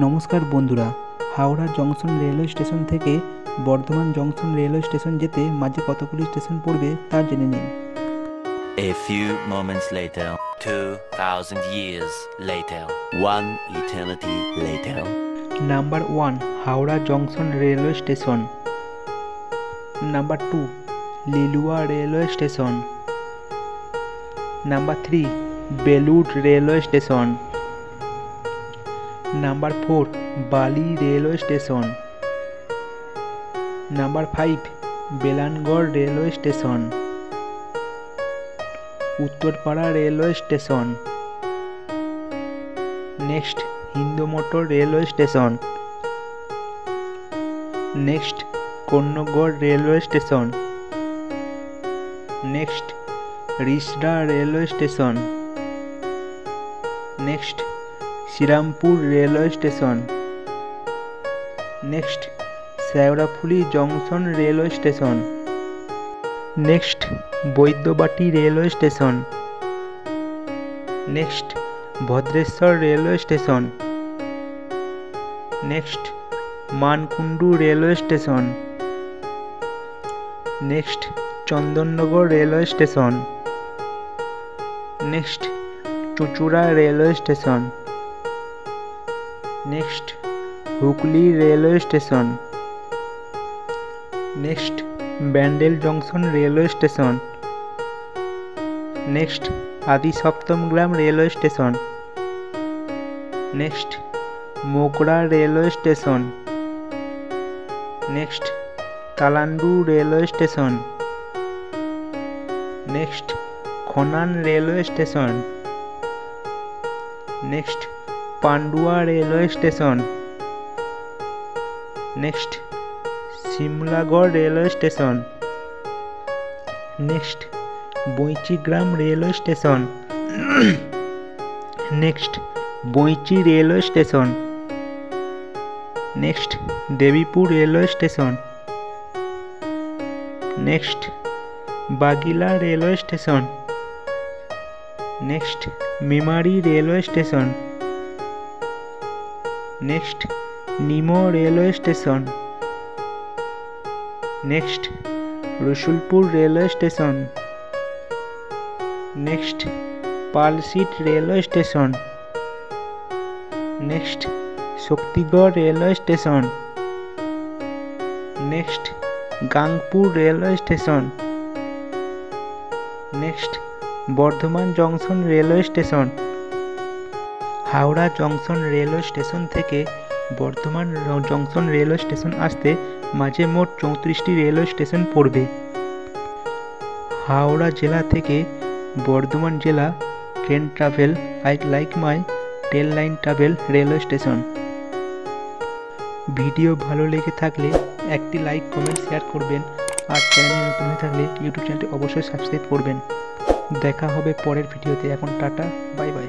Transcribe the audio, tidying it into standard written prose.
নমস্কার বন্ধুরা, Howrah junction railway station থেকে বর্ধমান জংশন রেলওয়ে স্টেশন যেতে মাঝে কতগুলি স্টেশন পড়বে তা জেনে নিন। A few moments later, 2000 years later, one eternity later. Number 1 Howrah junction railway station. Number 2 Liluah railway station. Number 3 Belur railway station. Number 4 Bally railway station. Number 5 Belanagar railway station. Uttarpara railway station. Next Hind Motor railway station. Next Konnagar railway station. Next Rishra railway station. Next Serampore railway station. Next Sheoraphuli junction railway station. Next Baidyabati railway station. Next Bhadreswar railway station. Next Mankundu railway station. Next Chandannagar railway station. Next চুঁচুড়া railway station. Next Hooghly railway station. Next Bandel junction railway station. Next Adi Saptagram railway station. Next Magra railway station. Next Talandu railway station. Next Khanyan railway station. Next Pandua railway station. Next Simlagarh railway station. Next Boinchigram railway station. Next Boinchi railway station. Next Debipur railway station. Next Bagila railway station. Next Memari railway station. Next Nimo railway station. Next Rasulpur railway station. Next Palsit railway station. Next Shaktigarh railway station. Next Gangpur railway station. Next Bardhaman junction railway station. Howrah junction railway station থেকে Bardhaman junction railway station আসতে মাঝে মোট 34টি railway station পড়বে। হাওড়া জেলা থেকে বর্ধমান জেলা train travel like my rail line travel railway station. Video ভালো লেগে থাকলে একটি লাইক কমেন্ট শেয়ার করবেন, আর চ্যানেলে নতুন হয়ে থাকলে ইউটিউব চ্যানেলটি অবশ্যই সাবস্ক্রাইব করবেন। দেখা হবে পরের ভিডিওতে। এখন টাটা, বাই বাই।